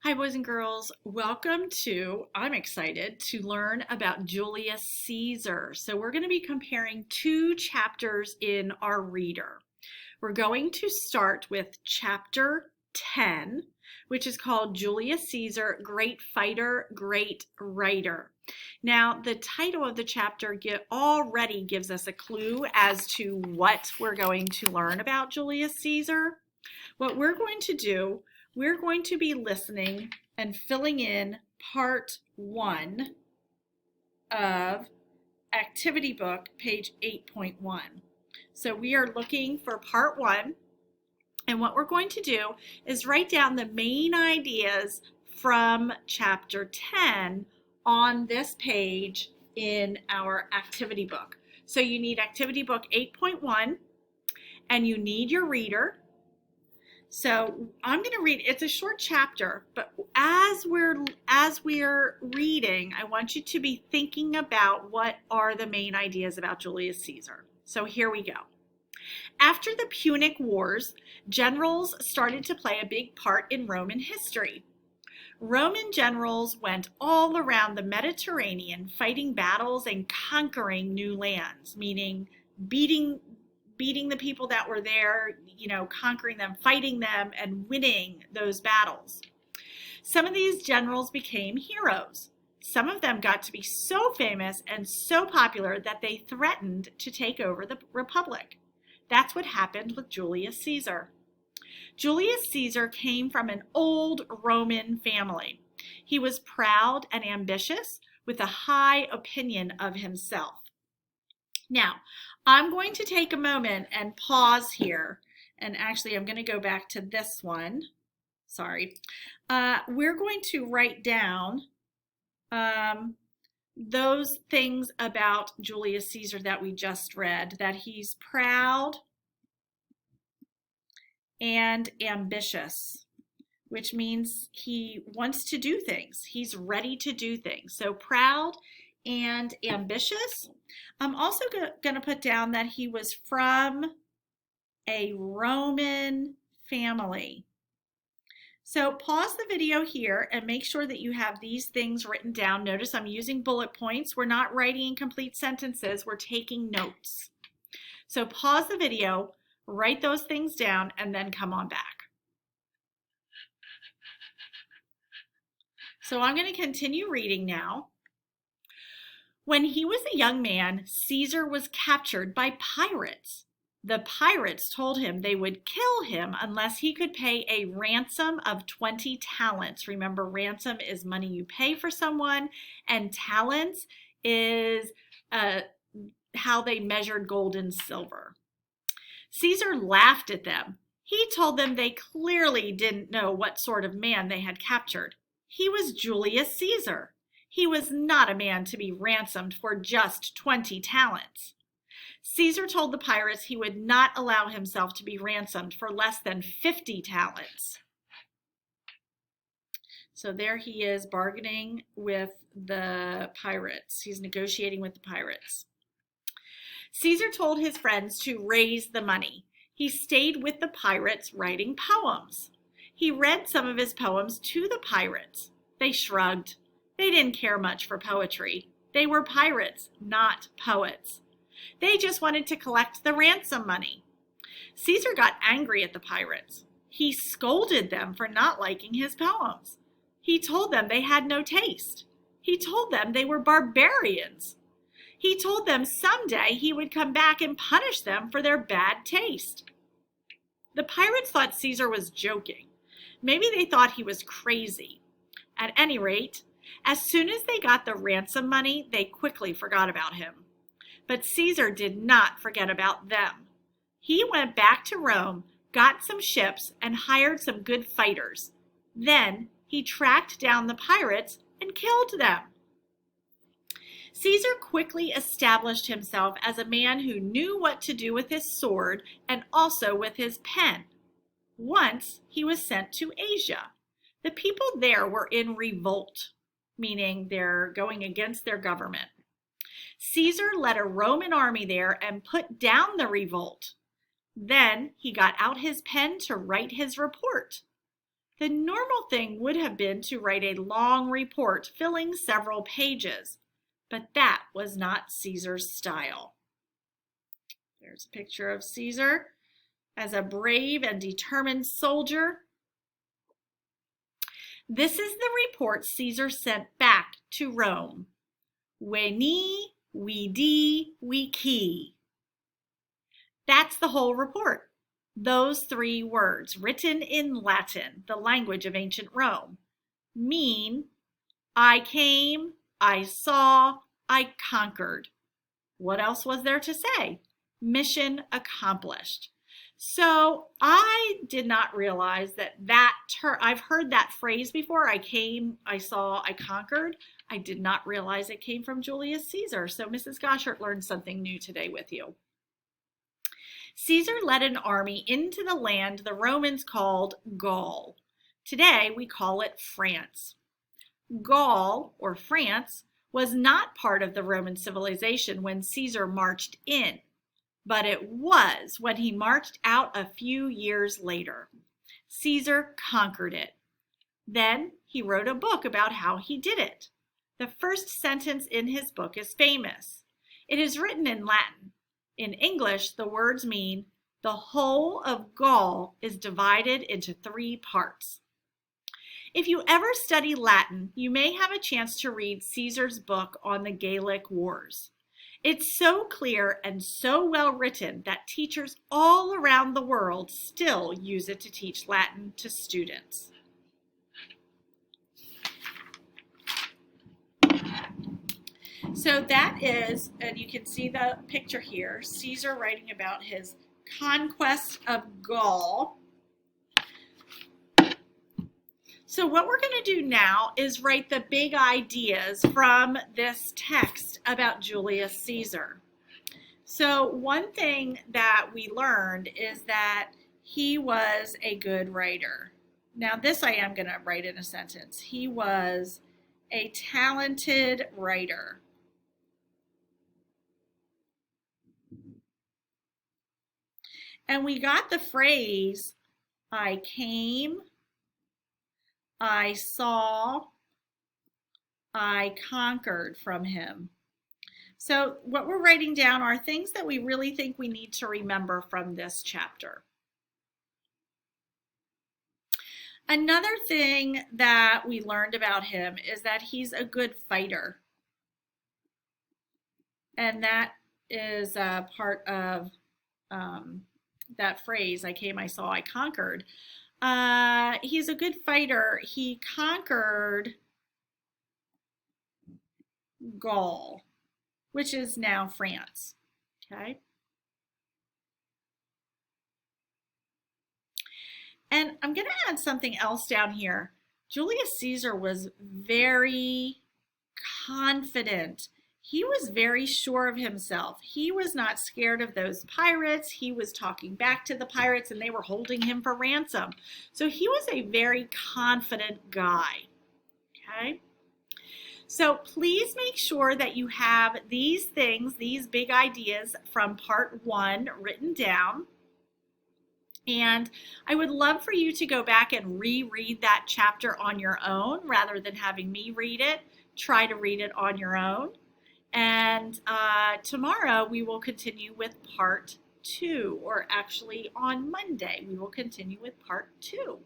Hi, boys and girls. Welcome to, I'm excited to learn about Julius Caesar. So we're going to be comparing two chapters in our reader. We're going to start with chapter 10, which is called Julius Caesar, Great Fighter, Great Writer. Now, the title of the chapter already gives us a clue as to what we're going to learn about Julius Caesar. What we're going to do, we're going to be listening and filling in part 1 of activity book, page 8.1. So we are looking for part 1, and what we're going to do is write down the main ideas from chapter 10 on this page in our activity book. So you need activity book 8.1, and you need your reader. So I'm going to read, it's a short chapter, but as we're reading, I want you to be thinking about what are the main ideas about Julius Caesar. So here we go. After the Punic Wars, generals started to play a big part in Roman history. Roman generals went all around the Mediterranean fighting battles and conquering new lands, meaning beating the people that were there, conquering them, fighting them, and winning those battles. Some of these generals became heroes. Some of them got to be so famous and so popular that they threatened to take over the Republic. That's what happened with Julius Caesar. Julius Caesar came from an old Roman family. He was proud and ambitious with a high opinion of himself. Now, I'm going to take a moment and pause here. And actually, I'm going to go back to this one. Sorry. We're going to write down those things about Julius Caesar that we just read, that he's proud and ambitious, which means he wants to do things. He's ready to do things. So proud and ambitious. I'm also going to put down that he was from a Roman family. So pause the video here and make sure that you have these things written down. Notice I'm using bullet points. We're not writing complete sentences. We're taking notes. So pause the video, write those things down, and then come on back. So I'm going to continue reading now. When he was a young man, Caesar was captured by pirates. The pirates told him they would kill him unless he could pay a ransom of 20 talents. Remember, ransom is money you pay for someone, and talents is how they measured gold and silver. Caesar laughed at them. He told them they clearly didn't know what sort of man they had captured. He was Julius Caesar. He was not a man to be ransomed for just 20 talents. Caesar told the pirates he would not allow himself to be ransomed for less than 50 talents. So there he is bargaining with the pirates. He's negotiating with the pirates. Caesar told his friends to raise the money. He stayed with the pirates writing poems. He read some of his poems to the pirates. They shrugged. They didn't care much for poetry. They were pirates, not poets. They just wanted to collect the ransom money. Caesar got angry at the pirates. He scolded them for not liking his poems. He told them they had no taste. He told them they were barbarians. He told them someday he would come back and punish them for their bad taste. The pirates thought Caesar was joking. Maybe they thought he was crazy. At any rate, as soon as they got the ransom money, they quickly forgot about him. But Caesar did not forget about them. He went back to Rome, got some ships, and hired some good fighters. Then he tracked down the pirates and killed them. Caesar quickly established himself as a man who knew what to do with his sword and also with his pen. Once he was sent to Asia. The people there were in revolt, meaning they're going against their government. Caesar led a Roman army there and put down the revolt. Then he got out his pen to write his report. The normal thing would have been to write a long report filling several pages, but that was not Caesar's style. There's a picture of Caesar as a brave and determined soldier. This is the report Caesar sent back to Rome. Veni, vidi, vici. That's the whole report. Those 3 words, written in Latin, the language of ancient Rome, mean I came, I saw, I conquered. What else was there to say? Mission accomplished. So I did not realize that I've heard that phrase before. I came, I saw, I conquered. I did not realize it came from Julius Caesar. So Mrs. Goshert learned something new today with you. Caesar led an army into the land the Romans called Gaul. Today we call it France. Gaul, or France, was not part of the Roman civilization when Caesar marched in, but it was when he marched out a few years later. Caesar conquered it. Then he wrote a book about how he did it. The first sentence in his book is famous. It is written in Latin. In English, the words mean, the whole of Gaul is divided into 3 parts. If you ever study Latin, you may have a chance to read Caesar's book on the Gallic Wars. It's so clear and so well written that teachers all around the world still use it to teach Latin to students. So that is, and you can see the picture here, Caesar writing about his conquest of Gaul. So what we're going to do now is write the big ideas from this text about Julius Caesar. So one thing that we learned is that he was a good writer. Now this I am going to write in a sentence. He was a talented writer. And we got the phrase, I came, I saw, I conquered from him. So what we're writing down are things that we really think we need to remember from this chapter. Another thing that we learned about him is that he's a good fighter. And that is part of that phrase, I came, I saw, I conquered. He's a good fighter. He conquered Gaul, which is now France. Okay. And I'm going to add something else down here. Julius Caesar was very confident. He was very sure of himself. He was not scared of those pirates. He was talking back to the pirates and they were holding him for ransom. So he was a very confident guy. Okay? So please make sure that you have these things, these big ideas from part 1 written down. And I would love for you to go back and reread that chapter on your own rather than having me read it. Try to read it on your own. And tomorrow we will continue with part 2, or actually on Monday we will continue with part 2.